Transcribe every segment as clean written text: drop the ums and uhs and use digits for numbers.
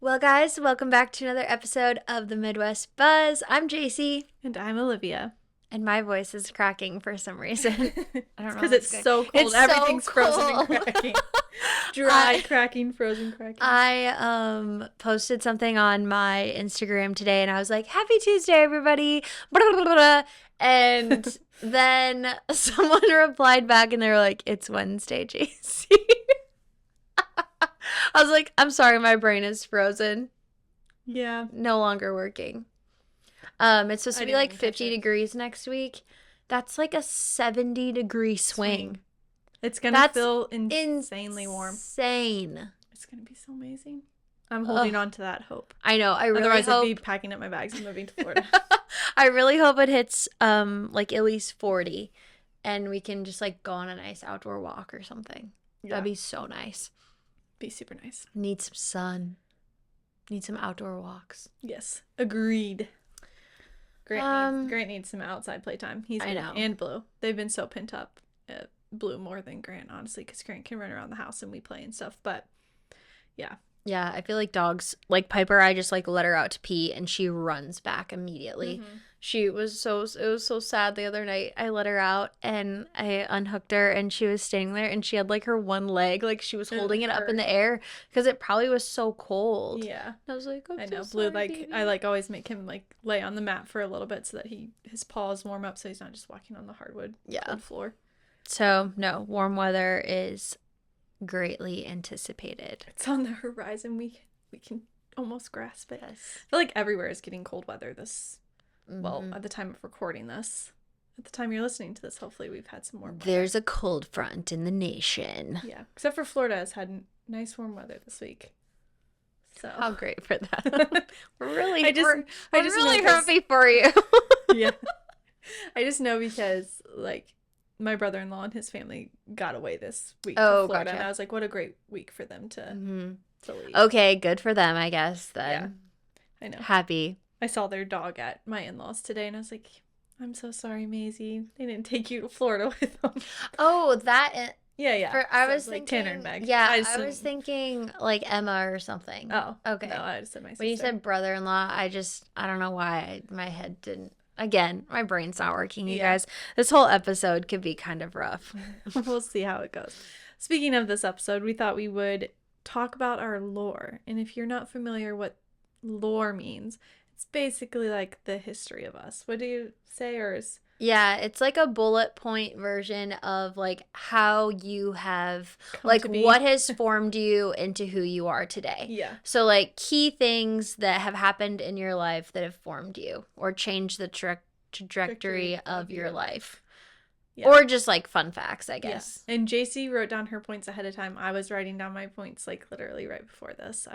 Well, guys, welcome back to another episode of the Midwest Buzz. I'm JaCee. And I'm Olivia. And my voice is cracking for some reason. I don't know. Because it's so cold. It's Everything's so frozen cold. and cracking. Dry, cracking, frozen, cracking. I posted something on my Instagram today, and I was like, "Happy Tuesday, everybody!" And then someone replied back, and they were like, "It's Wednesday, JaCee." I was like, "I'm sorry, my brain is frozen. Yeah. No longer working." It's supposed to be like 50 degrees next week. That's like a 70-degree swing. It's going to feel insanely warm. Insane. It's going to be so amazing. I'm holding on to that hope. I know. Otherwise, I'd be packing up my bags and moving to Florida. I really hope it hits like at least 40 and we can just like go on a nice outdoor walk or something. Yeah. That'd be so nice. Be super nice. Need some sun. Need some outdoor walks. Yes. Agreed. Grant needs some outside playtime. I know. And Blue. They've been so pent up. Blue more than Grant, honestly, because Grant can run around the house and we play and stuff. But yeah. Yeah, I feel like dogs, like Piper, I just like let her out to pee and she runs back immediately. Mm-hmm. It was so sad the other night. I let her out and I unhooked her and she was standing there and she had like her one leg, like she was holding it up in the air because it probably was so cold. Yeah. I was like, I know. Blue, like, baby. I like always make him like lay on the mat for a little bit so that his paws warm up so he's not just walking on the hardwood cold floor. So no, warm weather is greatly anticipated. It's on the horizon. We can almost grasp it. Yes. I feel like everywhere is getting cold weather this. Well, at the time of recording this, at the time you're listening to this, hopefully we've had some warm weather. There's a cold front in the nation. Yeah, except for Florida has had nice warm weather this week. So how great for that. We're really really happy for you. Yeah. I just know because like my brother-in-law and his family got away this week to Florida. Gotcha. And I was like, what a great week for them to leave. Okay, good for them, I guess, then. Yeah, I know. Happy. I saw their dog at my in-laws today, and I was like, I'm so sorry, Maisie. They didn't take you to Florida with them. Oh, that... Yeah. I was like thinking... Tanner and Meg. Yeah, I was thinking, like, Emma or something. Oh. Okay. No, I just said my sister. When you said brother-in-law, I don't know why my head didn't... Again, my brain's not working, you guys. This whole episode could be kind of rough. We'll see how it goes. Speaking of this episode, we thought we would talk about our lore. And if you're not familiar what lore means... It's basically like the history of us. What do you say? Yeah, it's like a bullet point version of like how you have like what has formed you into who you are today. Yeah. So like key things that have happened in your life that have formed you or changed the trajectory of your life. Yeah. Or just like fun facts, I guess. Yeah. And JaCee wrote down her points ahead of time. I was writing down my points like literally right before this.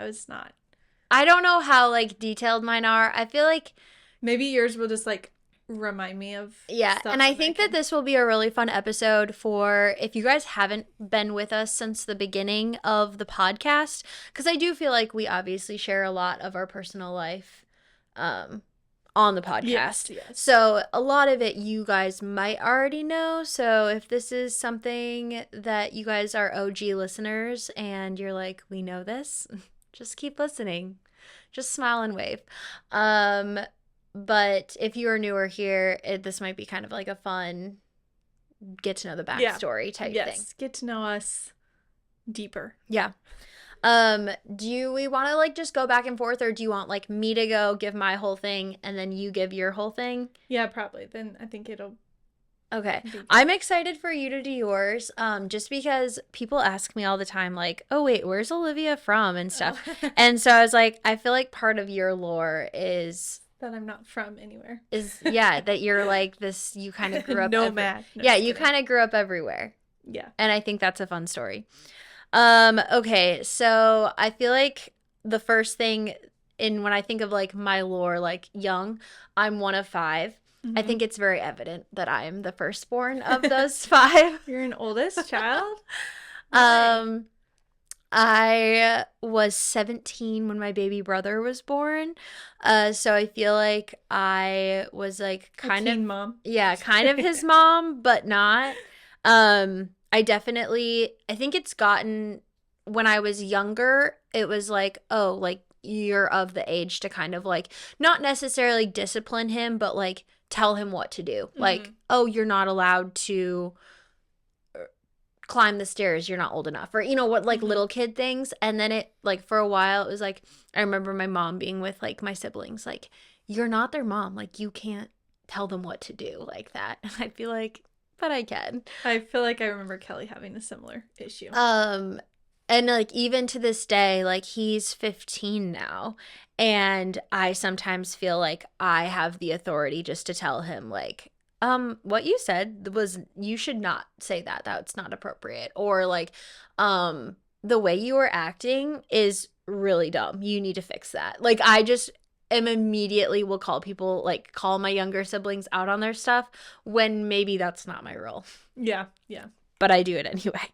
I don't know how, like, detailed mine are. I feel like... Maybe yours will just, like, remind me of stuff. And I think that this will be a really fun episode for if you guys haven't been with us since the beginning of the podcast. Because I do feel like we obviously share a lot of our personal life on the podcast. Yes. So a lot of it you guys might already know. So if this is something that you guys are OG listeners and you're like, we know this... Just keep listening. Just smile and wave. But if you are newer here, this might be kind of like a fun get to know the backstory type thing. Yes, get to know us deeper. Yeah. Do we want to like just go back and forth, or do you want like me to give my whole thing and then you give your whole thing? Yeah, probably. Then I think it'll... Okay. I'm excited for you to do yours, just because people ask me all the time, like, oh, wait, where's Olivia from and stuff. Oh. And so I was like, I feel like part of your lore is... That I'm not from anywhere. That you're like this, you kind of grew up... Nomad. You kind of grew up everywhere. Yeah. And I think that's a fun story. Okay, so I feel like the first thing when I think of like my lore, like young, I'm one of 5. Mm-hmm. I think it's very evident that I am the firstborn of those 5. You're an oldest child? I was 17 when my baby brother was born. So I feel like I was like kind of mom. Yeah, kind of his mom, but not. I think it's gotten when I was younger, it was like, oh, like you're of the age to kind of like not necessarily discipline him, but like tell him what to do. Like, oh, you're not allowed to climb the stairs, you're not old enough, or you know what, like little kid things. And then it like for a while it was like I remember my mom being with like my siblings like, you're not their mom, like you can't tell them what to do like that. And I'd be like, but I can. I feel like I remember Kelly having a similar issue. And like even to this day, like he's 15 now, and I sometimes feel like I have the authority just to tell him like, what you said was, you should not say that. That's not appropriate. Or like, the way you were acting is really dumb. You need to fix that. Like, I just am immediately will call people, like call my younger siblings out on their stuff when maybe that's not my role. Yeah. But I do it anyway.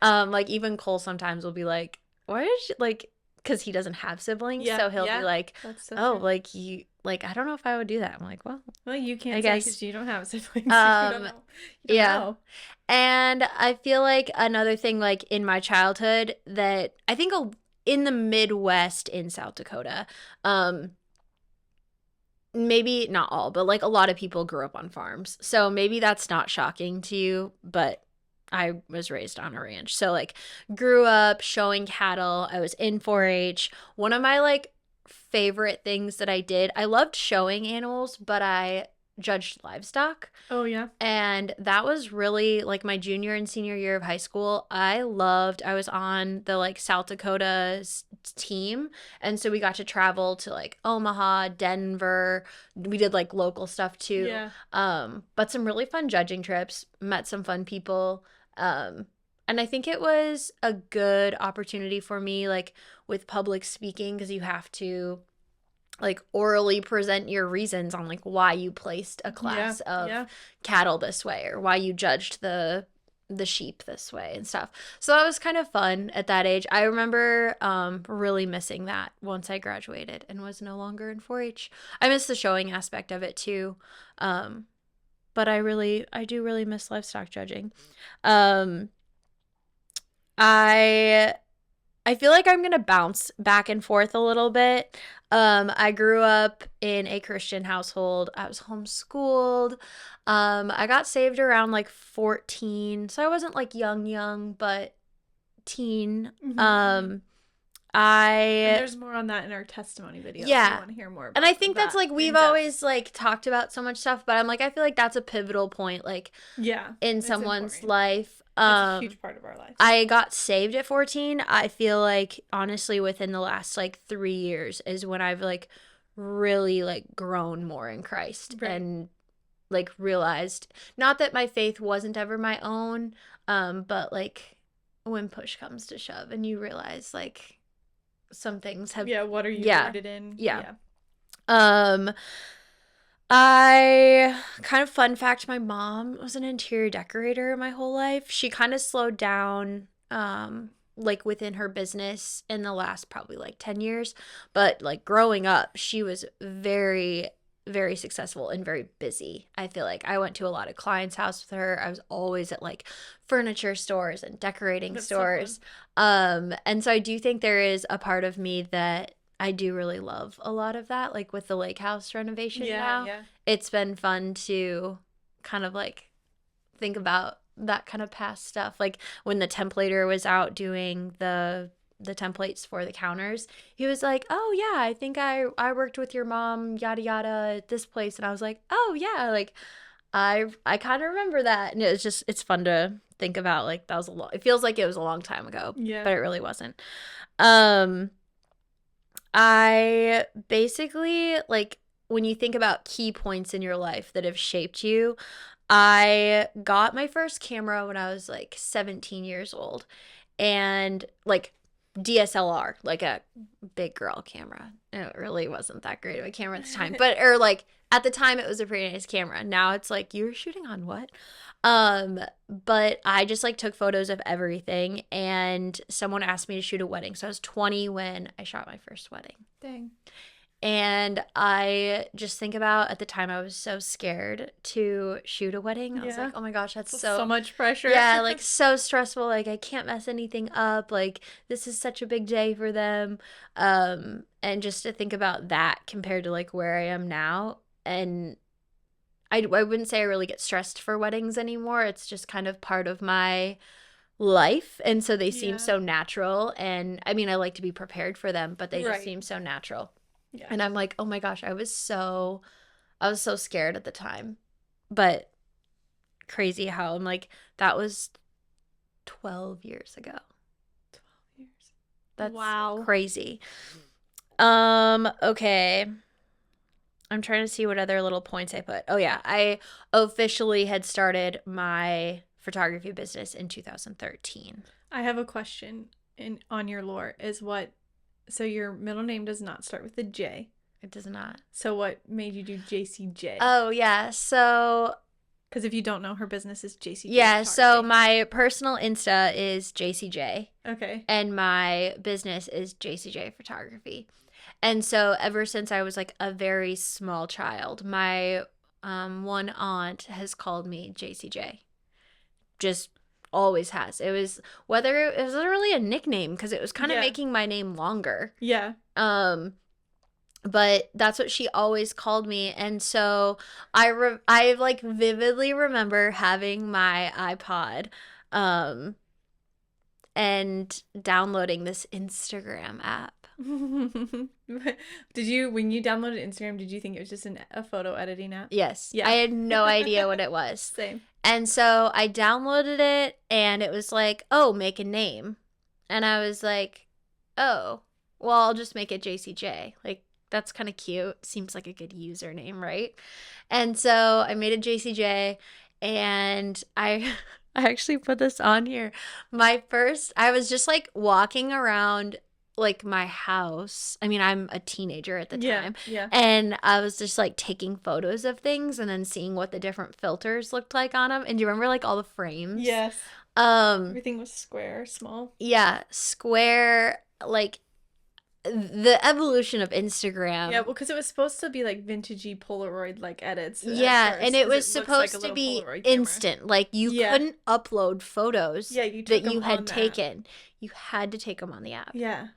Like even Cole sometimes will be like, why is she like, because he doesn't have siblings, so he'll be like, oh, true. Like you, like I don't know if I would do that. I'm like, well, you can't, I guess, because you don't have siblings. You don't know. You don't know. And I feel like another thing, like in my childhood, that I think in the Midwest in South Dakota, maybe not all, but like a lot of people grew up on farms, so maybe that's not shocking to you, but I was raised on a ranch. So like grew up showing cattle. I was in 4-H. One of my like favorite things that I did, I loved showing animals, but I judged livestock. Oh yeah. And that was really like my junior and senior year of high school. I was on the like South Dakota team, and so we got to travel to like Omaha, Denver. We did like local stuff too. Yeah. But some really fun judging trips, met some fun people. And I think it was a good opportunity for me, like with public speaking, because you have to like orally present your reasons on like why you placed a class of cattle this way, or why you judged the sheep this way and stuff. So that was kind of fun at that age. I remember really missing that once I graduated and was no longer in 4-H. I miss the showing aspect of it too. But I do really miss livestock judging. I feel like I'm going to bounce back and forth a little bit. I grew up in a Christian household. I was homeschooled. I got saved around like 14. So I wasn't like young, but teen. And there's more on that in our testimony video. Yeah. If you want to hear more about and I think that's like, we've always like talked about so much stuff, but I'm like, I feel like that's a pivotal point, like in someone's life. It's a huge part of our life. I got saved at 14. I feel like honestly within the last like 3 years is when I've like really like grown more in Christ, and like realized, not that my faith wasn't ever my own, but like when push comes to shove and you realize like some things have what are you rooted in? I kind of fun fact, my mom was an interior decorator my whole life. She kind of slowed down like within her business in the last probably like 10 years, but like growing up she was very, very successful and very busy. I feel like I went to a lot of clients' house with her. I was always at like furniture stores and decorating stores. And so I do think there is a part of me that I do really love a lot of that, like with the lake house renovation now. It's been fun to kind of like think about that kind of past stuff. Like when the templater was out doing the templates for the counters, he was like, oh yeah, I think I worked with your mom, yada yada, at this place. And I was like, oh yeah, like I kind of remember that. And it's fun to think about, like that was it feels like it was a long time ago, but it really wasn't. I basically, like, when you think about key points in your life that have shaped you, I got my first camera when I was like 17 years old, and like DSLR, like a big girl camera. It really wasn't that great of a camera at the time, but or like at the time it was a pretty nice camera. Now it's like, you're shooting on what? But I just like took photos of everything, and someone asked me to shoot a wedding. So I was 20 when I shot my first wedding. Dang. And I just think about, at the time, I was so scared to shoot a wedding. I was like, oh my gosh, that's so much pressure. Yeah, like so stressful. Like I can't mess anything up. Like this is such a big day for them. And just to think about that compared to like where I am now. And I wouldn't say I really get stressed for weddings anymore. It's just kind of part of my life. And so they seem so natural. And I mean, I like to be prepared for them, but they just seem so natural. Yeah. And I'm like, oh my gosh, I was so scared at the time. But crazy how I'm like, that was 12 years ago. 12 years. That's crazy. Okay. I'm trying to see what other little points I put. Oh yeah, I officially had started my photography business in 2013. I have a question on your lore. So your middle name does not start with a J. It does not. So what made you do JCJ? Oh, yeah. So... Because if you don't know, her business is JCJ. Yeah, so my personal Insta is JCJ. Okay. And my business is JCJ Photography. And so ever since I was like a very small child, my one aunt has called me JCJ. Just... always has. It was wasn't really a nickname because it was kind of making my name longer. Yeah. But that's what she always called me. And so I like vividly remember having my iPod and downloading this Instagram app. When you downloaded Instagram, did you think it was just a photo editing app? Yes. Yeah. I had no idea what it was. Same. And so I downloaded it and it was like, oh, make a name. And I was like, oh, well, I'll just make it JCJ. Like, that's kind of cute. Seems like a good username, right? And so I made a JCJ and I actually put this on here. I was just like walking around like my house. I mean, I'm a teenager at the time. Yeah. And I was just like taking photos of things and then seeing what the different filters looked like on them. And do you remember like all the frames? Yes. Everything was square, small. Yeah, square, like the evolution of Instagram. Yeah, well, because it was supposed to be like vintagey Polaroid like edits. Yeah, and it was supposed to be instant. Like you couldn't upload photos that you had taken. You had to take them on the app. Yeah.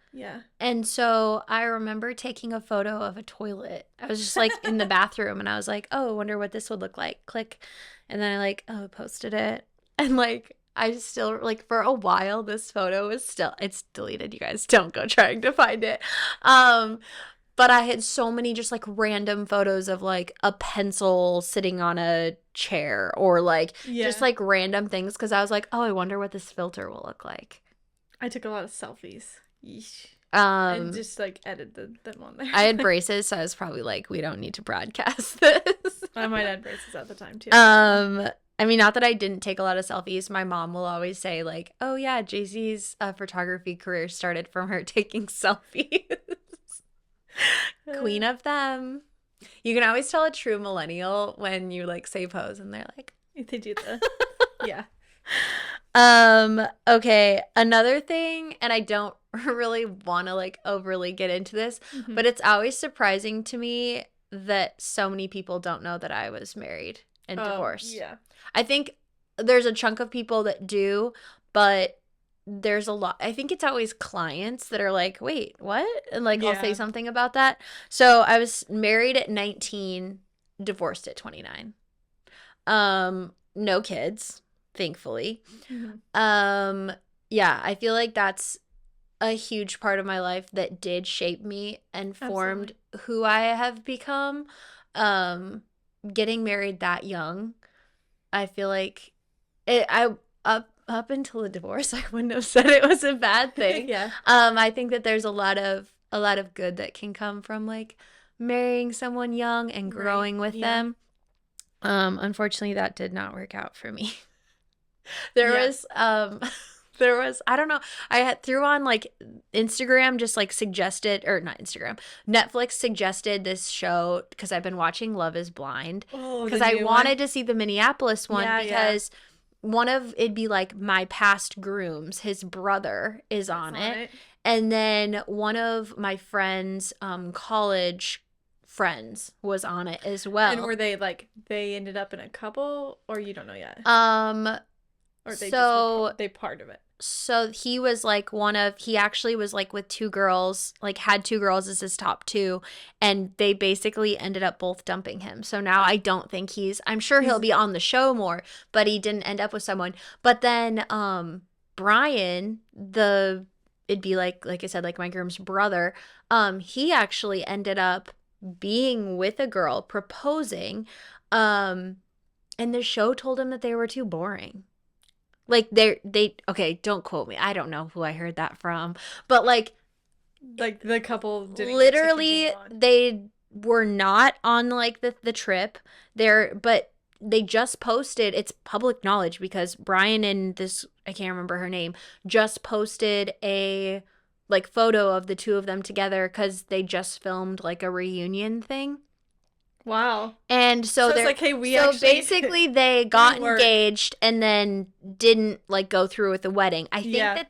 And so I remember taking a photo of a toilet. I was just like in the bathroom and I was like, oh, I wonder what this would look like. Click. And then I posted it. And like, I still, like, for a while, this photo is it's deleted, you guys. Don't go trying to find it. But I had so many just, like, random photos of, like, a pencil sitting on a chair or, like, just, like, random things because I was like, oh, I wonder what this filter will look like. I took a lot of selfies. Yeesh. And just, like, edited them on there. I had braces, so I was probably like, we don't need to broadcast this. I might have braces at the time, too. I mean, not that I didn't take a lot of selfies. My mom will always say, like, oh, yeah, JaCee's photography career started from her taking selfies. Queen of them. You can always tell a true millennial when you, like, say pose and they're like... They do the... Yeah. Okay, another thing, and I don't really want to, like, overly get into this, but it's always surprising to me that so many people don't know that I was married and divorced. Yeah. I think there's a chunk of people that do, but there's a lot. I think it's always clients that are like, wait, what? And like, I'll say something about that. So I was married at 19, divorced at 29. No kids, thankfully. Mm-hmm. Yeah, I feel like that's a huge part of my life that did shape me and formed who I have become. Getting married that young, I feel like up until the divorce, I wouldn't have said it was a bad thing. Yeah. I think that there's a lot of good that can come from like marrying someone young and growing with them. Unfortunately, that did not work out for me. There was I don't know, I had threw on like Instagram just like suggested, or not Instagram, Netflix suggested this show because I've been watching Love is Blind because I wanted to see the Minneapolis one because one of it'd be like my past grooms, his brother is on it. And then one of my friends' college friends was on it as well. And were they like, they ended up in a couple, or you don't know yet? Or they they part of it. So he was like he actually was like with two girls, like had two girls as his top two, and they basically ended up both dumping him. So now I don't think I'm sure he'll be on the show more, but he didn't end up with someone. But then Brian, it'd be like I said, like my groom's brother, he actually ended up being with a girl, proposing, and the show told him that they were too boring. Like okay, don't quote me. I don't know who I heard that from, but like the couple didn't literally they were not on like the trip there, but they just posted, it's public knowledge because Brian and this, I can't remember her name, just posted a like photo of the two of them together because they just filmed like a reunion thing. Wow. And so they're like, hey, basically they got engaged and then didn't like go through with the wedding. I think that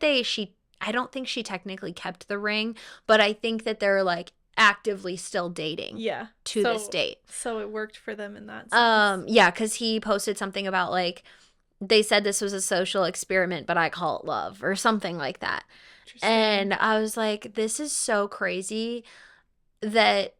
I don't think she technically kept the ring, but I think that they're like actively still dating. Yeah. To this date. So it worked for them in that sense. Yeah, because he posted something about like they said this was a social experiment, but I call it love or something like that. And I was like, this is so crazy that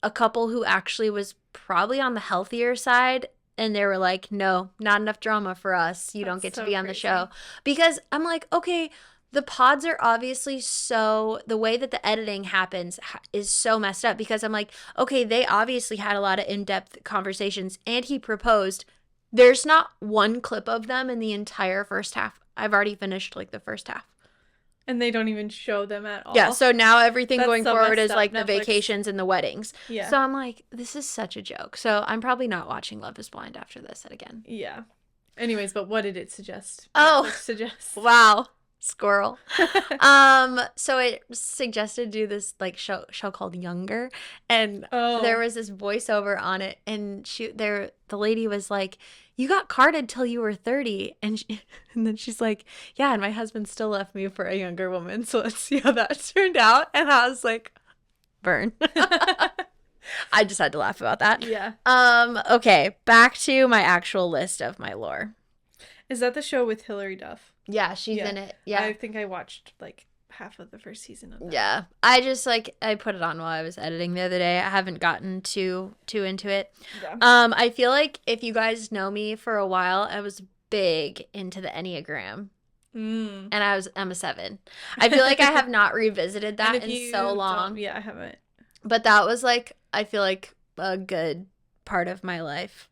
a couple who actually was probably on the healthier side, and they were like, no, not enough drama for us. You don't get to be on the show. Because I'm like, okay, the pods are obviously the way that the editing happens is so messed up, because I'm like, okay, they obviously had a lot of in-depth conversations and he proposed. There's not one clip of them in the entire first half. I've already finished like the first half. And they don't even show them at all. Yeah, so now everything going forward is like the vacations and the weddings. Yeah. So I'm like, this is such a joke. So I'm probably not watching Love is Blind after this again. Yeah. Anyways, but what did it suggest? Wow. Squirrel. So it suggested do this like show called Younger, and there was this voiceover on it, and the lady was like, you got carded till you were 30, and then she's like, yeah, and my husband still left me for a younger woman, so let's see how that turned out. And I was like, burn. I just had to laugh about that. Yeah. Okay, back to my actual list of my lore. Is that the show with Hilary Duff? Yeah, she's in it. Yeah. I think I watched like half of the first season of that. Yeah. I just I put it on while I was editing the other day. I haven't gotten too into it. Yeah. I feel like if you guys know me for a while, I was big into the Enneagram. And I'm a 7. I feel like I have not revisited that in so long. Yeah, I haven't. But that was like, I feel like a good part of my life.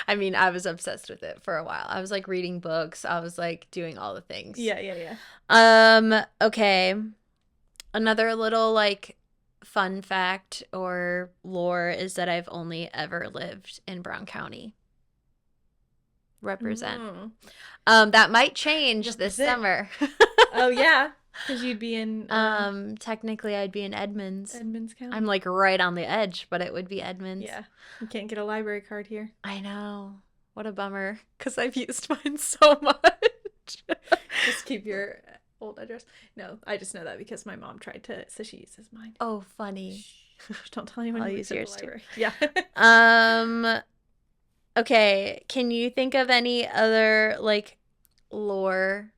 I mean, I was obsessed with it for a while. I was like reading books. I was like doing all the things. Yeah. Okay. Another little like fun fact or lore is that I've only ever lived in Brown County. Represent. That might change this summer. Oh yeah. Because you'd be in... technically, I'd be in Edmonds. Edmonds County? I'm, like, right on the edge, but it would be Edmonds. Yeah. You can't get a library card here. I know. What a bummer. Because I've used mine so much. Just keep your old address. No, I just know that because my mom tried to... So she uses mine. Oh, funny. Shh, don't tell anyone. I'll use yours, too. Yeah. Okay. Can you think of any other, like, lore?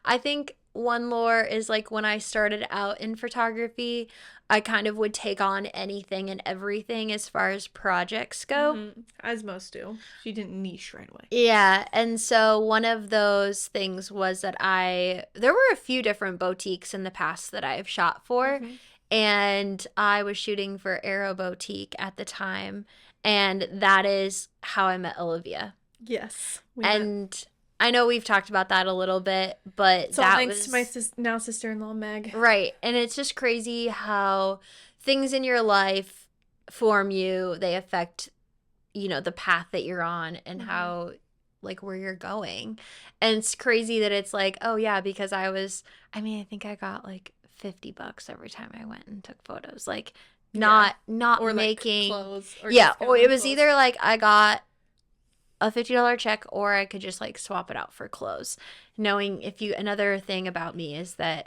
I think... one lore is like when I started out in photography, I kind of would take on anything and everything as far as projects go. Mm-hmm. As most do. She didn't niche right away. Yeah. And so one of those things was that there were a few different boutiques in the past that I've shot for. Mm-hmm. And I was shooting for Aero Boutique at the time. And that is how I met Olivia. Yes. And I know we've talked about that a little bit, but so thanks to my now sister-in-law, Meg. Right. And it's just crazy how things in your life form you. They affect, the path that you're on and how, like, where you're going. And it's crazy that it's like, oh, yeah, because I think I got, like, $50 every time I went and took photos. Like, not or making. Like clothes. Or it was either, like, I got a $50 check, or I could just like swap it out for clothes. Knowing another thing about me is that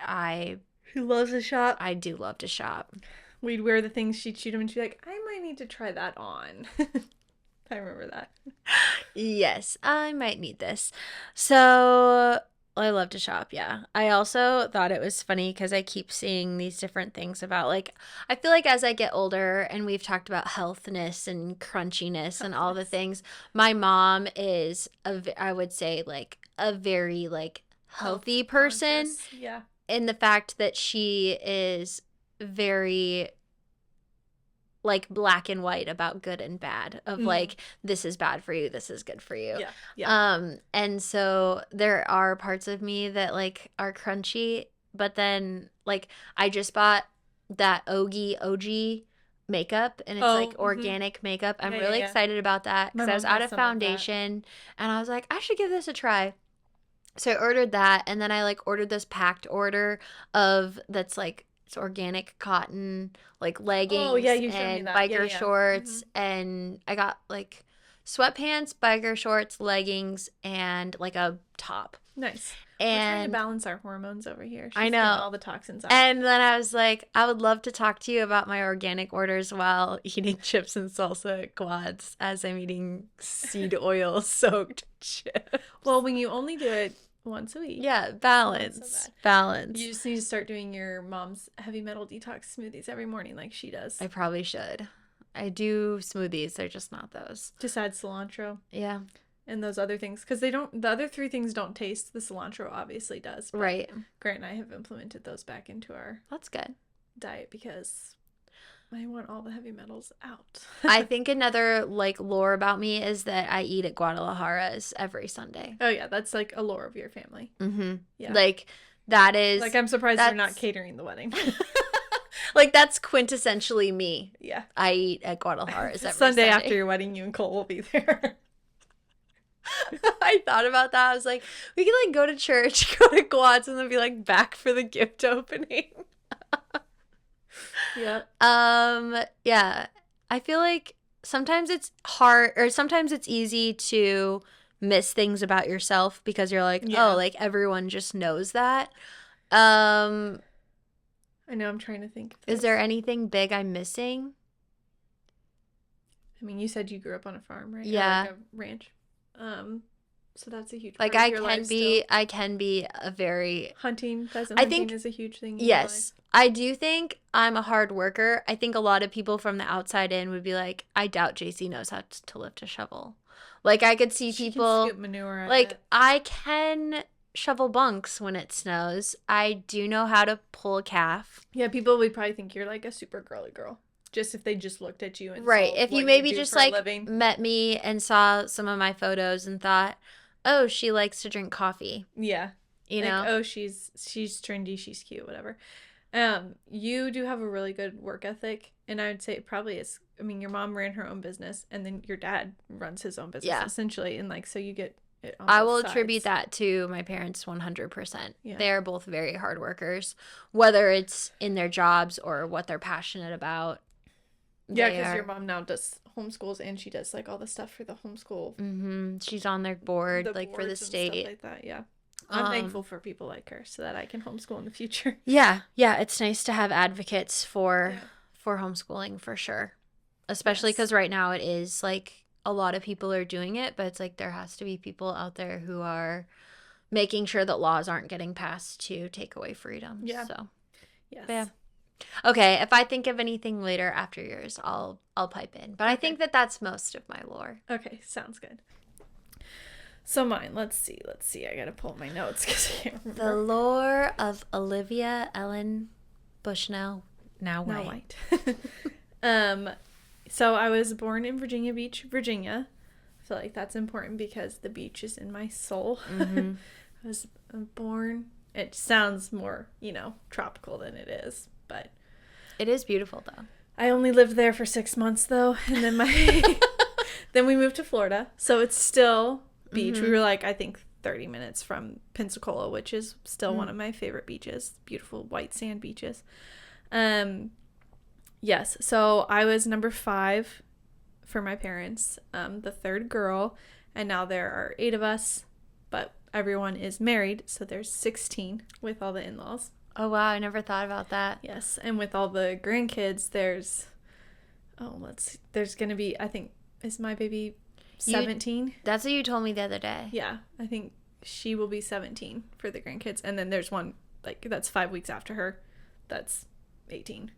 She loves to shop. I do love to shop. We'd wear the things, she'd shoot them, and she'd be like, I might need to try that on. I remember that. Yes, I might need this. So I love to shop, yeah. I also thought it was funny because I keep seeing these different things about, like, I feel like as I get older, and we've talked about healthness and crunchiness and all the things, my mom is, I would say, like, a very, like, healthy person. Conscious. Yeah. In the fact that she is very, like, black and white about good and bad, of like, this is bad for you, this is good for you. Yeah. And so there are parts of me that like are crunchy, but then like I just bought that OG makeup, and it's like organic makeup. I'm really excited about that because I was out of foundation and I was like, I should give this a try. So I ordered that, and then I like ordered this packed order that's like, it's organic cotton, like leggings and biker shorts. And I got like sweatpants, biker shorts, leggings, and like a top. Nice. And we're trying to balance our hormones over here. She's I know. getting all the toxins out. And then I was like, I would love to talk to you about my organic orders while eating chips and salsa at Quads as I'm eating seed oil soaked chips. Well, when you only do it once a week. Yeah, balance. Balance. You just need to start doing your mom's heavy metal detox smoothies every morning like she does. I probably should. I do smoothies. They're just not those. Just add cilantro. Yeah. And those other things. Because the other three things don't taste. The cilantro obviously does. Right. Grant and I have implemented those back into our That's good. diet because I want all the heavy metals out. I think another like lore about me is that I eat at Guadalajara's every Sunday. Oh yeah, that's like a lore of your family. Mm-hmm. Yeah. Like that is like I'm surprised you're not catering the wedding. Like that's quintessentially me. Yeah. I eat at Guadalajara's every Sunday after your wedding, you and Cole will be there. I thought about that. I was like, we could like go to church, go to Quads, and then be like back for the gift opening. Yeah. Yeah. I feel like sometimes it's hard, or sometimes it's easy to miss things about yourself because you're like, oh, like everyone just knows that. I know, I'm trying to think. Is there anything big I'm missing? I mean, you said you grew up on a farm, right? Yeah. Or like a ranch. So that's a huge part of your life I can be a very pheasant hunting is a huge thing. Yes. I do think I'm a hard worker. I think a lot of people from the outside in would be like, I doubt JaCee knows how to lift a shovel. Like I could see people can scoop manure like I can shovel bunks when it snows. I do know how to pull a calf. Yeah, people would probably think you're like a super girly girl. Just if they just looked at you and right. saw If what you maybe do just for a like living. met me and saw some of my photos and thought, oh, she likes to drink coffee. Yeah. You like, know? Oh, she's trendy, she's cute, whatever. You do have a really good work ethic, and I would say it probably is. I mean, your mom ran her own business, and then your dad runs his own business, essentially, and like so you get it on I both will sides. attribute that to my parents 100%. Yeah. They are both very hard workers, whether it's in their jobs or what they're passionate about. Yeah, because your mom now does homeschools, and she does like all the stuff for the homeschool. Mm-hmm. She's on their board, like for the state. Stuff like that. Yeah. I'm thankful for people like her so that I can homeschool in the future. Yeah. It's nice to have advocates for homeschooling for sure. Especially because right now it is like a lot of people are doing it, but it's like there has to be people out there who are making sure that laws aren't getting passed to take away freedom. Yeah. So, yes. Yeah. Okay, if I think of anything later after yours, I'll pipe in. But I think that's most of my lore. Okay, sounds good. So mine, let's see. I gotta pull up my notes because I can't remember. The lore of Olivia Ellen Bushnell, now white. So I was born in Virginia Beach, Virginia. I feel like that's important because the beach is in my soul. Mm-hmm. I was born. It sounds more, tropical than it is, but it is beautiful though. I only lived there for 6 months though, and then then we moved to Florida, so it's still beach. We were like, I think 30 minutes from Pensacola, which is still one of my favorite beaches. Beautiful white sand beaches. Yes, so I was number 5 for my parents, the third girl, And now there are 8 of us, but everyone is married, so there's 16 with all the in-laws. Oh, wow. I never thought about that. Yes, and with all the grandkids, there's going to be, I think, is my baby 17? That's what you told me the other day. Yeah, I think she will be 17 for the grandkids. And then there's one, like, that's 5 weeks after her. That's 18.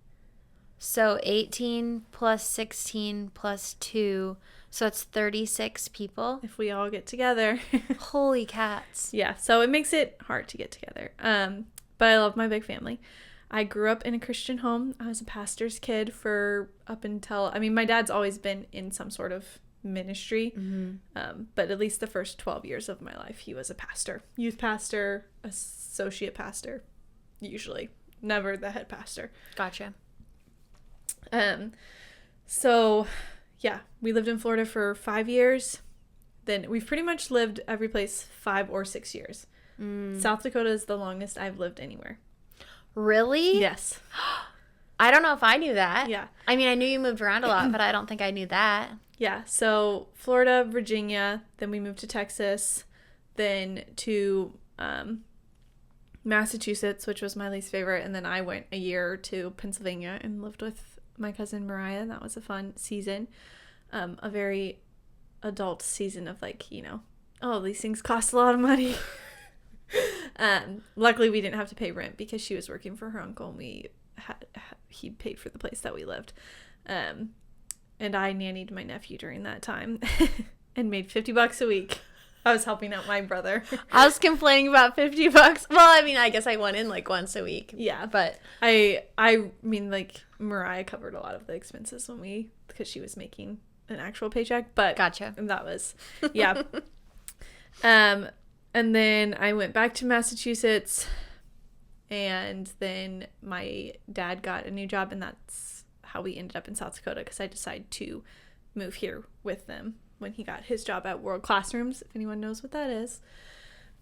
So 18 plus 16 plus 2. So it's 36 people. If we all get together. Holy cats. Yeah, so it makes it hard to get together. But I love my big family. I grew up in a Christian home. I was a pastor's kid for up until, I mean, my dad's always been in some sort of ministry. Mm-hmm. But at least the first 12 years of my life, he was a pastor. Youth pastor, associate pastor, usually. Never the head pastor. Gotcha. So, yeah, we lived in Florida for 5 years. Then we've pretty much lived every place 5 or 6 years. South Dakota is the longest I've lived anywhere. Really? Yes. I don't know if I knew that. Yeah. I mean, I knew you moved around a lot, but I don't think I knew that. Yeah. So Florida, Virginia, then we moved to Texas, then to Massachusetts, which was my least favorite. And then I went a year to Pennsylvania and lived with my cousin Mariah. And that was a fun season. A very adult season of, like, you know, oh, these things cost a lot of money. Luckily we didn't have to pay rent because she was working for her uncle and he paid for the place that we lived. And I nannied my nephew during that time and made $50 a week. I was helping out my brother. I was complaining about $50. Well, I mean, I guess I went in like once a week. Yeah, but I mean, like, Mariah covered a lot of the expenses because she was making an actual paycheck. But gotcha. That was, yeah. And then I went back to Massachusetts, and then my dad got a new job, and that's how we ended up in South Dakota, because I decided to move here with them when he got his job at World Classrooms, if anyone knows what that is.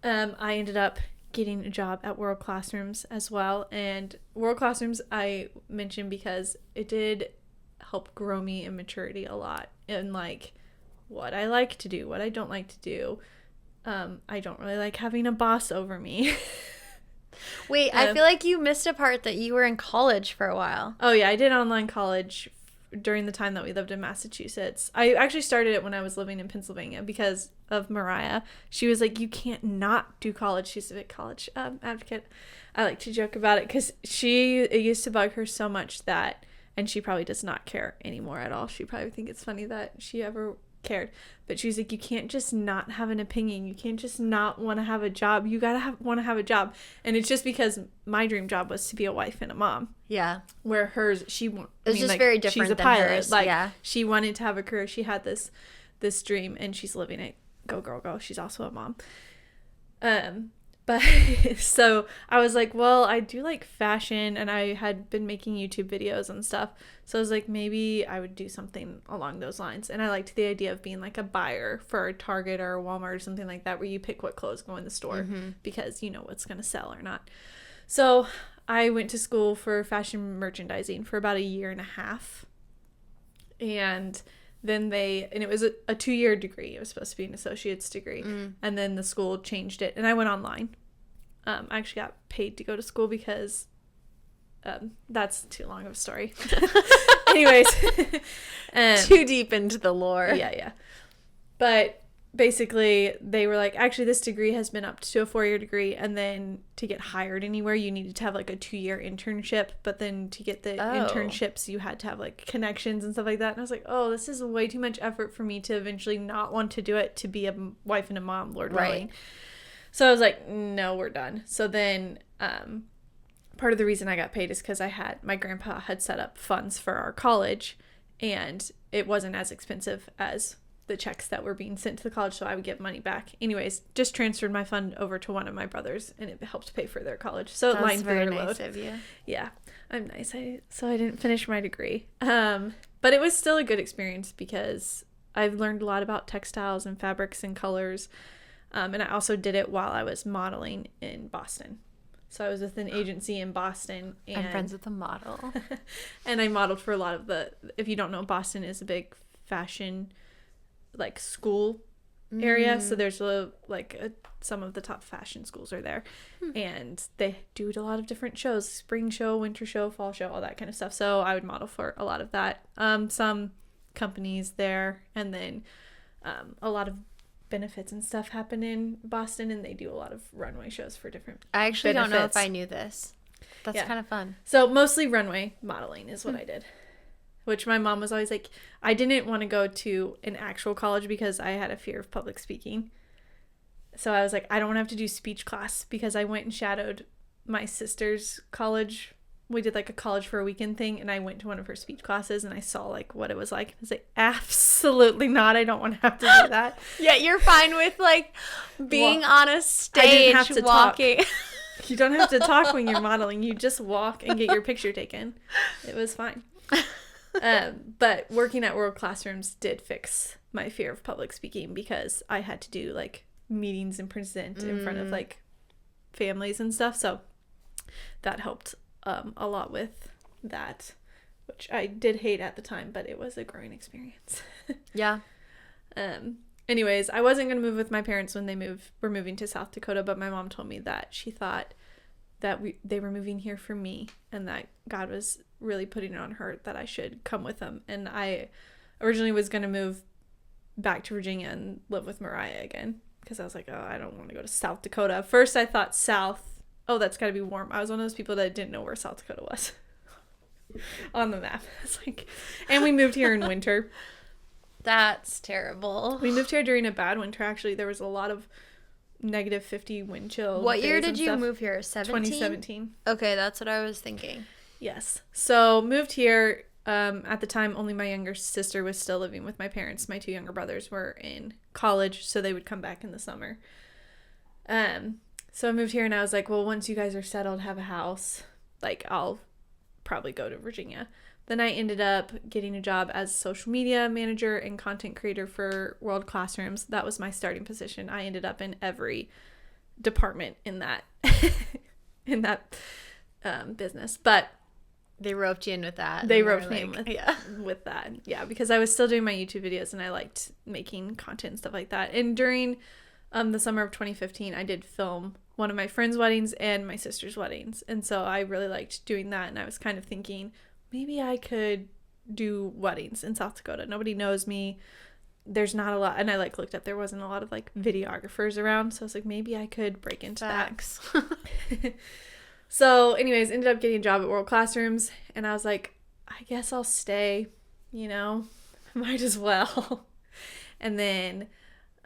I ended up getting a job at World Classrooms as well, and World Classrooms I mentioned because it did help grow me in maturity a lot, in, like, what I like to do, what I don't like to do. I don't really like having a boss over me. Wait, I feel like you missed a part that you were in college for a while. Oh, yeah, I did online college during the time that we lived in Massachusetts. I actually started it when I was living in Pennsylvania because of Mariah. She was like, you can't not do college. She's a big college advocate. I like to joke about it because it used to bug her so much that, and she probably does not care anymore at all. She probably think it's funny that she ever cared, but she's like, you can't just not have an opinion, you can't just not want to have a job, you gotta want to have a job. And it's just because my dream job was to be a wife and a mom, yeah, where hers, it's just like, very different. She's a than pilot, hers. like, yeah, she wanted to have a career, she had this dream, and she's living it. Go girl, go. She's also a mom. But so I was like, well, I do like fashion, and I had been making YouTube videos and stuff. So I was like, maybe I would do something along those lines. And I liked the idea of being like a buyer for a Target or a Walmart or something like that, where you pick what clothes go in the store because you know what's going to sell or not. So I went to school for fashion merchandising for about 1.5 years. And then it was a 2-year degree. It was supposed to be an associate's degree. And then the school changed it, and I went online. I actually got paid to go to school because that's too long of a story. Anyways. Too deep into the lore. Yeah. But basically, they were like, actually, this degree has been up to a 4-year degree, and then to get hired anywhere, you needed to have like a 2-year internship, but then to get the internships, you had to have like connections and stuff like that. And I was like, oh, this is way too much effort for me to eventually not want to do it, to be a wife and a mom, Lord willing. So I was like, no, we're done. So then part of the reason I got paid is because my grandpa had set up funds for our college, and it wasn't as expensive as the checks that were being sent to the college, so I would get money back. Anyways, just transferred my fund over to one of my brothers, and it helped pay for their college. So it lined their load. Nice of you. Yeah, I'm nice. So I didn't finish my degree. But it was still a good experience because I've learned a lot about textiles and fabrics and colors. And I also did it while I was modeling in Boston. So I was with an agency in Boston. And I'm friends with a model. And I modeled for a lot of if you don't know, Boston is a big fashion, like, school area. So there's some of the top fashion schools are there. And they do a lot of different shows, spring show, winter show, fall show, all that kind of stuff. So I would model for a lot of that. Some companies there, and then a lot of benefits and stuff happen in Boston, and they do a lot of runway shows for different I actually benefits. don't know if I knew this. That's kind of fun. So mostly runway modeling is what I did, which my mom was always like, I didn't want to go to an actual college because I had a fear of public speaking. So I was like, I don't want to have to do speech class, because I went and shadowed my sister's college. We did like a college for a weekend thing, and I went to one of her speech classes, and I saw like what it was like. I was like, absolutely not. I don't want to have to do that. Yeah, you're fine with like being on a stage, have to walking. You don't have to talk when you're modeling. You just walk and get your picture taken. It was fine. But working at World Classrooms did fix my fear of public speaking, because I had to do like meetings and present in front of like families and stuff. So that helped a lot with that, which I did hate at the time, but it was a growing experience. Yeah. Anyways, I wasn't going to move with my parents when they were moving to South Dakota, but my mom told me that she thought that they were moving here for me, and that God was really putting it on her that I should come with them. And I originally was going to move back to Virginia and live with Mariah again, because I was like, oh, I don't want to go to South Dakota. First I thought South, oh, that's got to be warm. I was one of those people that didn't know where South Dakota was on the map. It's like, and we moved here in winter. That's terrible. We moved here during a bad winter, actually. There was a lot of -50 wind chill. What year did you move here? 2017. Okay, that's what I was thinking. Yes. So moved here. At the time, only my younger sister was still living with my parents. My two younger brothers were in college, so they would come back in the summer. So I moved here, and I was like, well, once you guys are settled, have a house, like, I'll probably go to Virginia. Then I ended up getting a job as social media manager and content creator for World Classrooms. That was my starting position. I ended up in every department in that business, but they roped you in with that. They roped me in with that. Yeah, because I was still doing my YouTube videos, and I liked making content and stuff like that. And during the summer of 2015, I did film one of my friends' weddings and my sister's weddings. And so I really liked doing that, and I was kind of thinking, maybe I could do weddings in South Dakota. Nobody knows me. There's not a lot. And I looked up, there wasn't a lot of videographers around. So I was like, maybe I could break into Facts. that. So anyways, ended up getting a job at World Classrooms. And I was like, I guess I'll stay, might as well. And then,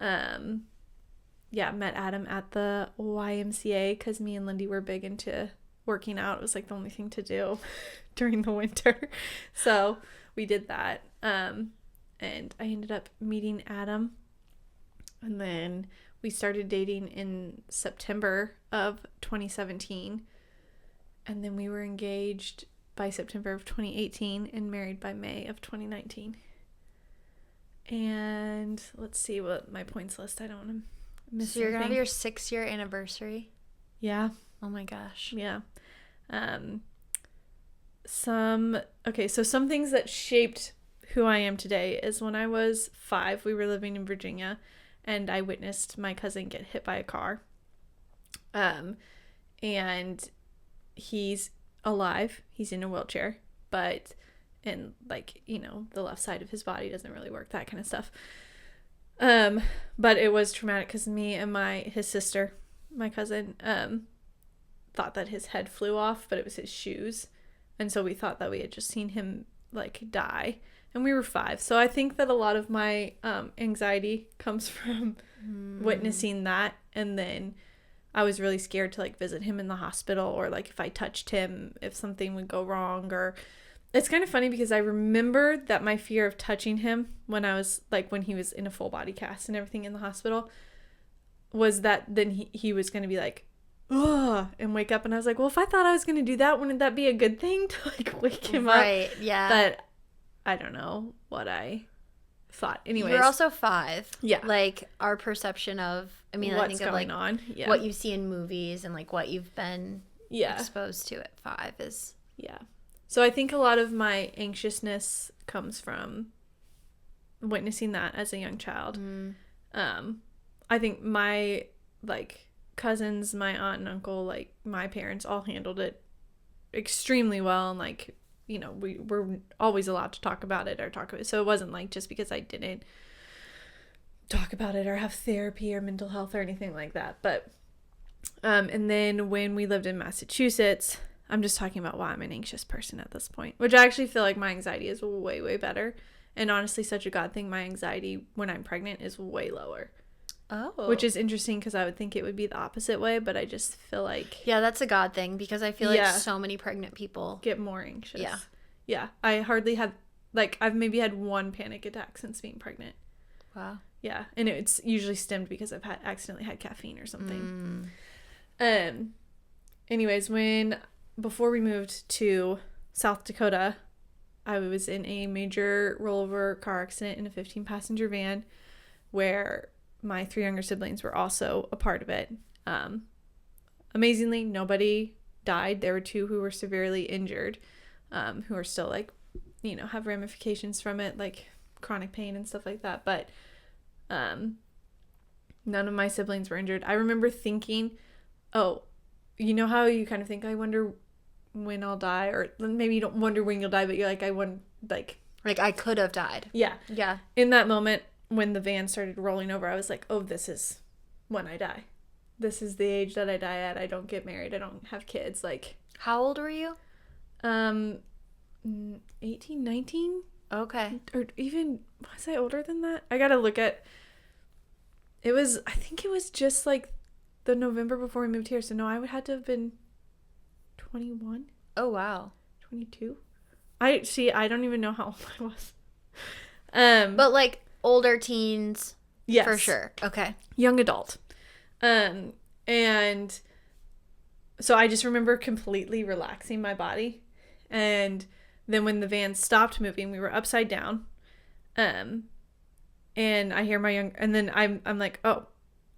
met Adam at the YMCA, because me and Lindy were big into working out. It was the only thing to do during the winter. So we did that. And I ended up meeting Adam. And then we started dating in September of 2017. And then we were engaged by September of 2018 and married by May of 2019. And let's see what my points list. I don't want to miss So you're going to anything. have your 6-year anniversary? Yeah. Oh my gosh. Yeah. Some things that shaped who I am today is when I was 5, we were living in Virginia, and I witnessed my cousin get hit by a car. And he's alive. He's in a wheelchair, but the left side of his body doesn't really work, that kind of stuff. But it was traumatic because me and his sister, my cousin, thought that his head flew off, but it was his shoes. And so we thought that we had just seen him die, and we were 5. So I think that a lot of my anxiety comes from witnessing that. And then I was really scared to visit him in the hospital, or if I touched him, if something would go wrong. Or it's kind of funny because I remember that my fear of touching him when I was when he was in a full body cast and everything in the hospital was that then he was going to be ugh, and wake up. And I was like, well, if I thought I was going to do that, wouldn't that be a good thing to wake him up? Right, yeah. But I don't know what I thought. Anyways. You're also 5. Yeah. Our perception of, what's I think going of on. Yeah. what you see in movies and what you've been yeah. exposed to at 5 is. Yeah. So I think a lot of my anxiousness comes from witnessing that as a young child. I think my, like, cousins, my aunt and uncle, like, my parents all handled it extremely well. And, like, you know, we were always allowed to talk about it. So it wasn't, like, just because I didn't talk about it or have therapy or mental health or anything like that. But, and then when we lived in Massachusetts, I'm just talking about why I'm an anxious person at this point, which I actually feel like my anxiety is way, way better. And honestly, such a God thing, my anxiety when I'm pregnant is way lower. Oh. Which is interesting because I would think it would be the opposite way, but I just feel like... Yeah, that's a God thing because I feel like so many pregnant people... get more anxious. Yeah. Yeah. I hardly have... Like, I've maybe had one panic attack since being pregnant. Wow. Yeah. And it's usually stemmed because I've accidentally had caffeine or something. Anyways, before we moved to South Dakota... I was in a major rollover car accident in a 15-passenger van where my 3 younger siblings were also a part of it. Amazingly, nobody died. There were 2 who were severely injured, who are still, like, you know, have ramifications from it, like chronic pain and stuff like that. But none of my siblings were injured. I remember thinking, oh, you know how you kind of think, I wonder when I'll die, or maybe you don't wonder when you'll die, but you're like, I wouldn't, like I could have died. Yeah. In that moment when the van started rolling over, I was like, oh, this is when I die. This is the age that I die at. I don't get married. I don't have kids. Like, how old were you? 18, 19. Okay. Or even, was I older than that? I gotta look at, I think it was just like the November before we moved here. So no, I would have to have been 21. Oh, wow. 22. I don't even know how old I was. But like older teens. Yes. For sure. Okay. Young adult. And so I just remember completely relaxing my body. And then when the van stopped moving, we were upside down. And I hear and then I'm like, oh,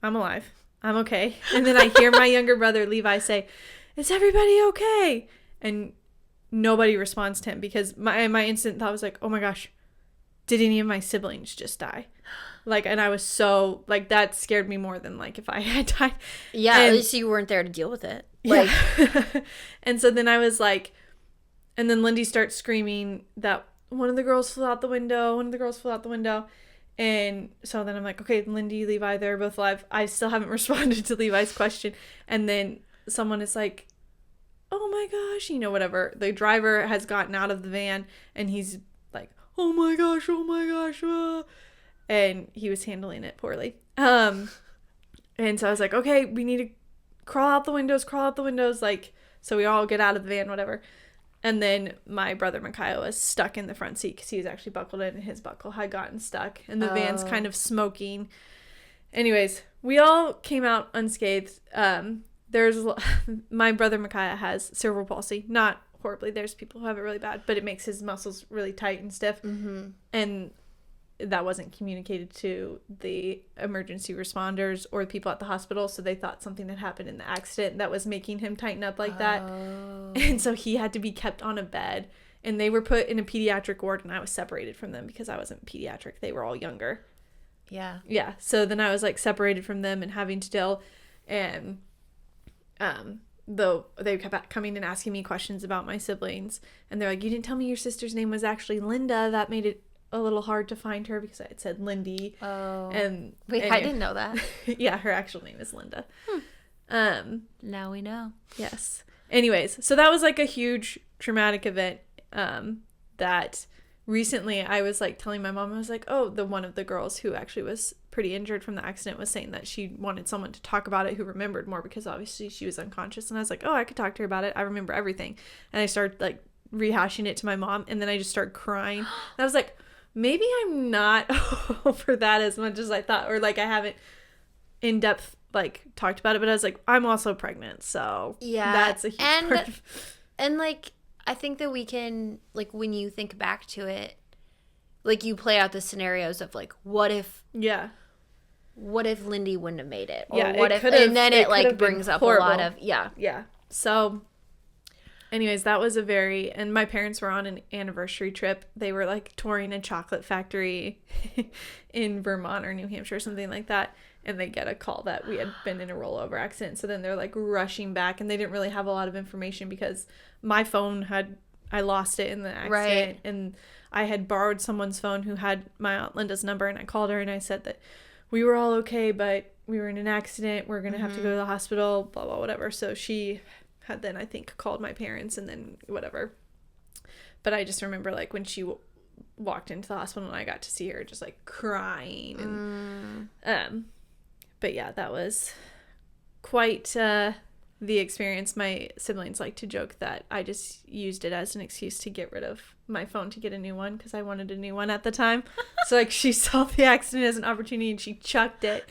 I'm alive. I'm okay. And then I hear my younger brother Levi say, is everybody okay? And nobody responds to him because my instant thought was like, oh my gosh, did any of my siblings just die? Like, and I was so, like, that scared me more than, like, if I had died. Yeah, at least you weren't there to deal with it. Like, yeah. And so then I was like, and then Lindy starts screaming that one of the girls flew out the window. And so then I'm like, okay, Lindy, Levi, they're both alive. I still haven't responded to Levi's question. And then someone is like, oh my gosh, you know, whatever. The driver has gotten out of the van and he's like, oh my gosh. And he was handling it poorly. And so I was like, okay, we need to crawl out the windows. Like, so we all get out of the van, whatever. And then my brother Micaiah was stuck in the front seat because he was actually buckled in and his buckle had gotten stuck. And the van's kind of smoking. Anyways, we all came out unscathed. My brother Micaiah has cerebral palsy. Not horribly. There's people who have it really bad, but it makes his muscles really tight and stiff. Mm-hmm. And that wasn't communicated to the emergency responders or the people at the hospital, so they thought something had happened in the accident that was making him tighten up like that. And so he had to be kept on a bed, and they were put in a pediatric ward, and I was separated from them because I wasn't pediatric. They were all younger. Yeah. So then I was like separated from them and having to deal, and though they kept coming and asking me questions about my siblings, and they're like, you didn't tell me your sister's name was actually Linda. That made it a little hard to find her because I had said Lindy. Oh. And wait, I didn't know that. Yeah, her actual name is Linda. Now we know. Yes. Anyways, so that was like a huge traumatic event that recently I was like telling my mom, I was like, oh, one of the girls who actually was pretty injured from the accident was saying that she wanted someone to talk about it who remembered more because obviously she was unconscious. And I was like, oh, I could talk to her about it. I remember everything. And I started like rehashing it to my mom, and then I just started crying. And I was like, maybe I'm not over that as much as I thought, or like I haven't in depth like talked about it, but I was like, I'm also pregnant, so yeah, that's a huge part of... And like I think that we can, like, when you think back to it, like you play out the scenarios of like, what if Lindy wouldn't have made it, or what if, and then it like brings up a lot of yeah. So Anyways, that was and my parents were on an anniversary trip. They were like touring a chocolate factory in Vermont or New Hampshire or something like that. And they get a call that we had been in a rollover accident. So then they're like rushing back, and they didn't really have a lot of information because my phone I lost it in the accident. Right. And I had borrowed someone's phone who had my Aunt Linda's number, and I called her and I said that we were all okay, but we were in an accident. We're going to have to go to the hospital, blah, blah, whatever. So she had then, I think, called my parents and then whatever. But I just remember, like, when she walked into the hospital and I got to see her just, like, crying. And, but, yeah, that was quite the experience. My siblings like to joke that I just used it as an excuse to get rid of my phone to get a new one because I wanted a new one at the time. So, like, she saw the accident as an opportunity and she chucked it.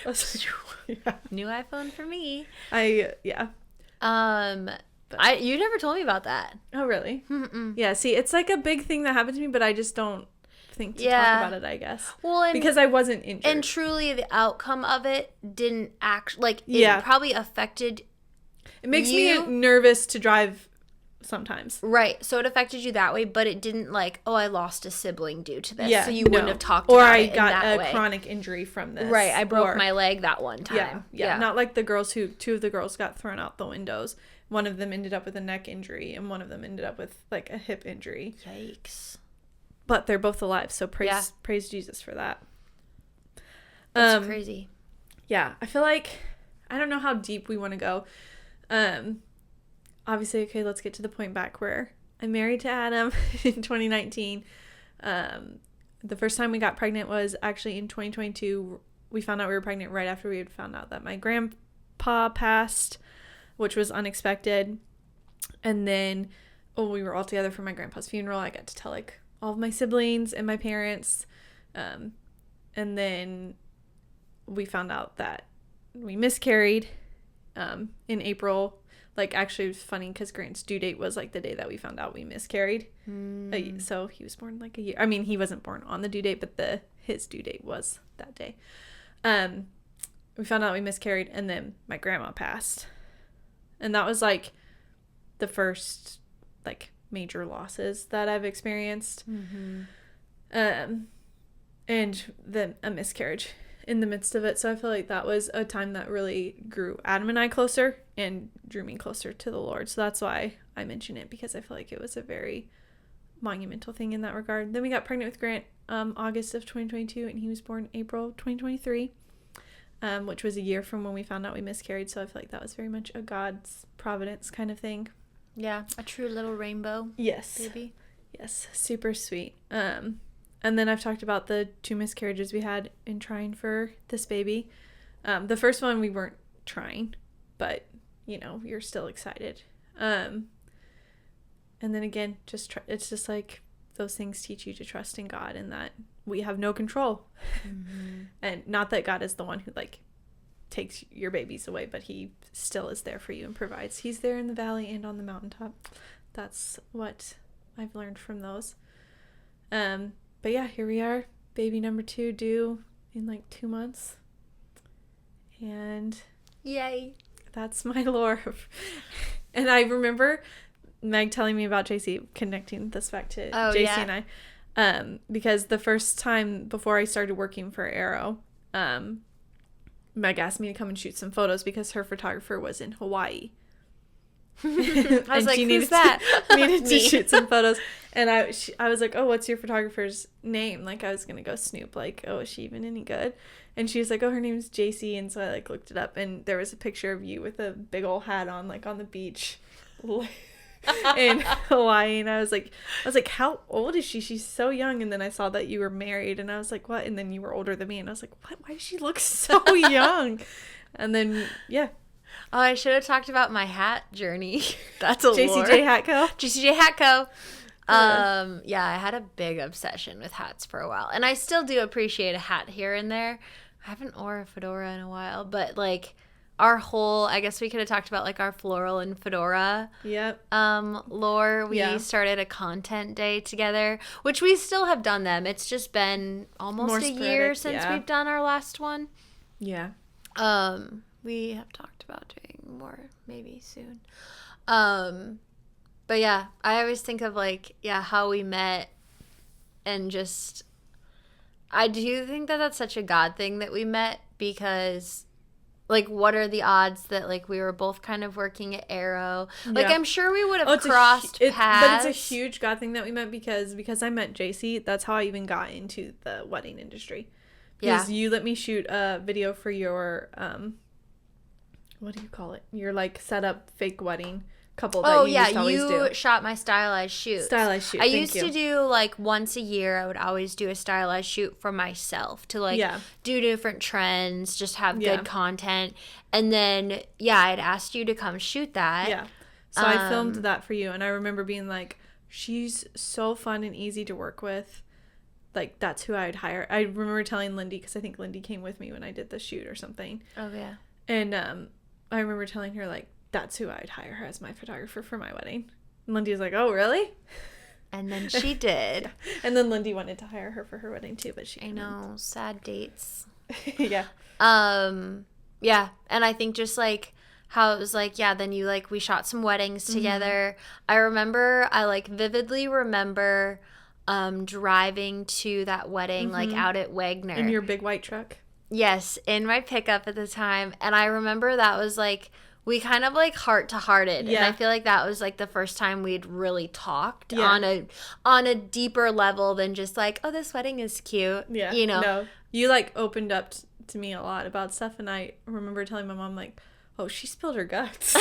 I was like, yeah. New iPhone for me. Yeah. You never told me about that. Oh, really? Mm-mm. Yeah, see, it's like a big thing that happened to me, but I just don't think to talk about it, I guess. Well, because I wasn't injured. And truly, the outcome of it didn't it probably affected It makes me nervous to drive sometimes. Right. So it affected you that way, but it didn't like, oh, I lost a sibling due to this. Yeah, so you wouldn't have talked about it in that way. Or I got a chronic injury from this. Right. I broke my leg that one time. Yeah. Not like the girls two of the girls got thrown out the windows. One of them ended up with a neck injury and one of them ended up with like a hip injury. Yikes. But they're both alive, so praise Jesus for that. That's crazy. Yeah. I feel like, I don't know how deep we want to go. Obviously, okay, let's get to the point back where I'm married to Adam in 2019. The first time we got pregnant was actually in 2022. We found out we were pregnant right after we had found out that my grandpa passed, which was unexpected. And then, we were all together for my grandpa's funeral. I got to tell like all of my siblings and my parents. And then we found out that we miscarried in April. Like, actually, it was funny because Grant's due date was, like, the day that we found out we miscarried. So he was born, like, a year. I mean, he wasn't born on the due date, but his due date was that day. We found out we miscarried, and then my grandma passed. And that was, like, the first, like, major losses that I've experienced. Mm-hmm. And then a miscarriage in the midst of it. So I feel like that was a time that really grew Adam and I closer and drew me closer to the Lord. So that's why I mention it, because I feel like it was a very monumental thing in that regard. Then we got pregnant with Grant August of 2022, and he was born April 2023, which was a year from when we found out we miscarried. So I feel like that was very much a God's providence kind of thing. Yeah, a true little rainbow. Yes. Baby. Yes, super sweet. And then I've talked about the 2 miscarriages we had in trying for this baby. The first one we weren't trying, but, you're still excited. And then again, it's just like those things teach you to trust in God and that we have no control. Mm-hmm. And not that God is the one who, like, takes your babies away, but he still is there for you and provides. He's there in the valley and on the mountaintop. That's what I've learned from those. But yeah, here we are, baby number 2 due in like 2 months. And yay. That's my lore. And I remember Meg telling me about JaCee, connecting this back to JaCee and I. Because the first time before I started working for Arrow, Meg asked me to come and shoot some photos because her photographer was in Hawaii. I was like, who's that? Needed to shoot some photos. And I was like, oh, what's your photographer's name? Like, I was going to go snoop, like, oh, is she even any good? And she was like, oh, her name's JaCee. And so I, like, looked it up. And there was a picture of you with a big old hat on, like, on the beach in Hawaii. And I was like, how old is she? She's so young. And then I saw that you were married. And I was like, what? And then you were older than me. And I was like, what? Why does she look so young? And then, yeah. Oh, I should have talked about my hat journey. That's a lore. JCJ Hat Co. JCJ Hat Co. Yeah, I had a big obsession with hats for a while. And I still do appreciate a hat here and there. I haven't worn a fedora in a while. But, like, our whole, I guess we could have talked about, like, our floral and fedora lore. We started a content day together, which we still have done them. It's just been almost a year since we've done our last one. Yeah. We have talked about doing more maybe soon. But yeah, I always think of like, how we met, and just, I do think that that's such a God thing that we met, because like, what are the odds that like we were both kind of working at Arrow? Like, I'm sure we would have crossed paths. But it's a huge God thing that we met, because I met JaCee. That's how I even got into the wedding industry. Because you let me shoot a video for your what do you call it? Your like set up fake wedding couple that you used to always do. You shot my stylized shoot. I used to do like once a year. I would always do a stylized shoot for myself to like do different trends, just have good content. And then I'd asked you to come shoot that. Yeah. So I filmed that for you, and I remember being like, she's so fun and easy to work with. Like, that's who I'd hire. I remember telling Lindy, because I think Lindy came with me when I did the shoot or something. Oh yeah. And I remember telling her like, that's who I'd hire her as my photographer for my wedding. And Lindy was like, oh, really? And then she did. Yeah. And then Lindy wanted to hire her for her wedding too, but she couldn't. I know, sad dates. Yeah. Yeah. And I think just like how it was like, then you like, we shot some weddings together. I like vividly remember driving to that wedding, like out at Wagner. In your big white truck? Yes, in my pickup at the time. And I remember that was like, we kind of like heart to hearted. Yeah. And I feel like that was like the first time we'd really talked on a deeper level than just like, oh, this wedding is cute. Yeah. You know? No. You like opened up to me a lot about stuff, and I remember telling my mom like, oh, she spilled her guts.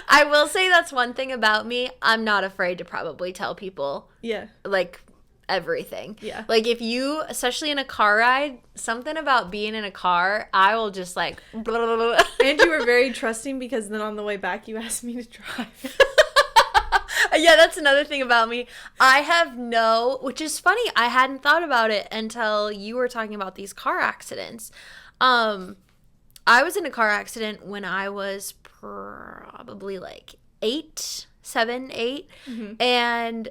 I will say that's one thing about me. I'm not afraid to probably tell people. Yeah. Like everything. Yeah. Like if you, especially in a car ride, something about being in a car, I will just like blah, blah, blah. And you were very trusting, because then on the way back you asked me to drive. Yeah, that's another thing about me. Which is funny, I hadn't thought about it until you were talking about these car accidents. I was in a car accident when I was probably like 7, 8. And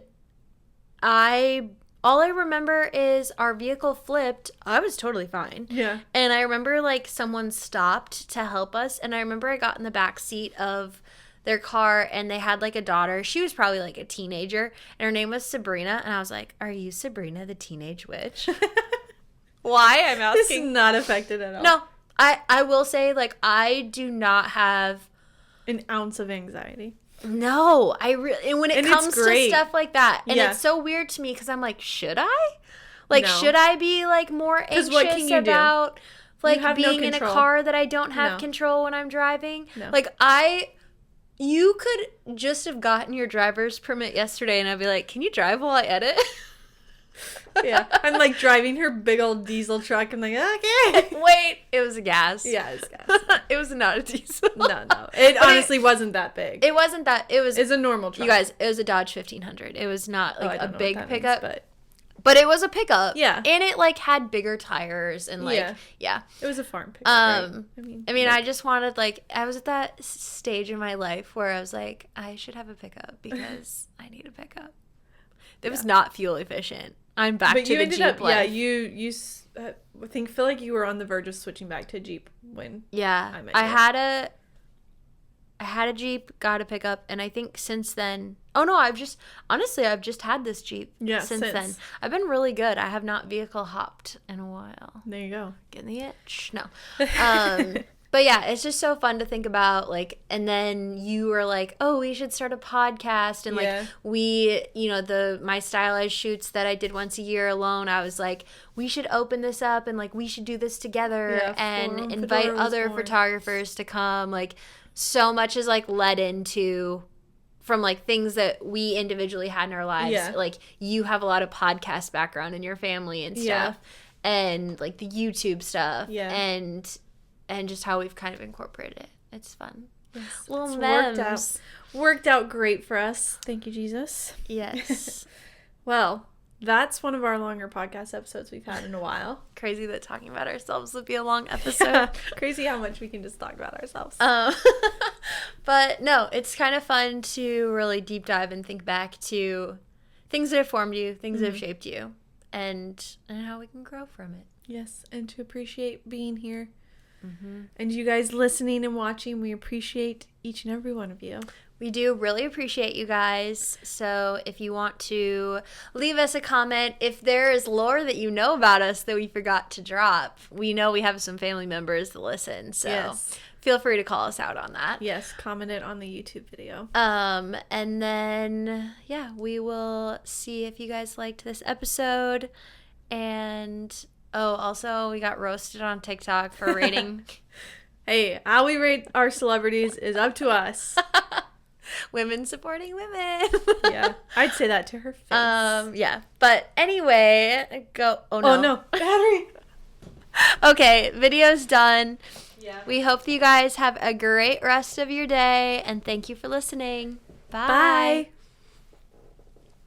all I remember is our vehicle flipped. I was totally fine. Yeah. And I remember like someone stopped to help us. And I remember I got in the back seat of their car, and they had like a daughter. She was probably like a teenager, and her name was Sabrina. And I was like, are you Sabrina the teenage witch? Why? I'm asking. This is not affected at all. No, I will say, like, I do not have an ounce of anxiety. No, and when it comes to stuff like that, and it's so weird to me, because I'm like, should I? Like, should I be like more anxious about like being in a car that I don't have control when I'm driving? No. Like, you could just have gotten your driver's permit yesterday, and I'd be like, can you drive while I edit? Yeah, I'm like driving her big old diesel truck. I'm like, okay. Wait, it was a gas. Yeah, it was gas. It was not a diesel. No. It honestly wasn't that big. It wasn't that. It's a normal truck. You guys, it was a Dodge 1500. It was not like a big pickup. Means, but it was a pickup. Yeah. And it like had bigger tires and like yeah. It was a farm pickup. Right? I mean, I just wanted I was at that stage in my life where I was like, I should have a pickup because I need a pickup. It was not fuel efficient. I'm back to the Jeep life. Yeah, you feel like you were on the verge of switching back to Jeep when I met you. I had a Jeep, got a pickup, and I think since then, I've just had this Jeep since then. I've been really good. I have not vehicle hopped in a while. There you go. Getting the itch. No. But yeah, it's just so fun to think about, like, and then you were like, oh, we should start a podcast. And like my stylized shoots that I did once a year alone, I was like, we should open this up and like, we should do this together and invite other photographers to come. Like, so much is like led into from like things that we individually had in our lives. Yeah. Like, you have a lot of podcast background in your family and stuff, and like the YouTube stuff, and just how we've kind of incorporated it. It's fun. Yes, little memes. Worked out great for us. Thank you, Jesus. Yes. Well, that's one of our longer podcast episodes we've had in a while. Crazy that talking about ourselves would be a long episode. Yeah. Crazy how much we can just talk about ourselves. But no, it's kind of fun to really deep dive and think back to things that have formed you, things that have shaped you, and how we can grow from it. Yes, and to appreciate being here. And you guys listening and watching, we appreciate each and every one of you. We do really appreciate you guys. So if you want to leave us a comment, if there is lore that you know about us that we forgot to drop, we know we have some family members that listen. So feel free to call us out on that. Yes, comment it on the YouTube video. And then, we will see if you guys liked this episode. And, also, we got roasted on TikTok for rating. Hey, how we rate our celebrities is up to us. Women supporting women. Yeah, I'd say that to her face. But anyway, go. Oh no, battery. Okay, video's done. Yeah. We hope that you guys have a great rest of your day, and thank you for listening. Bye. Bye.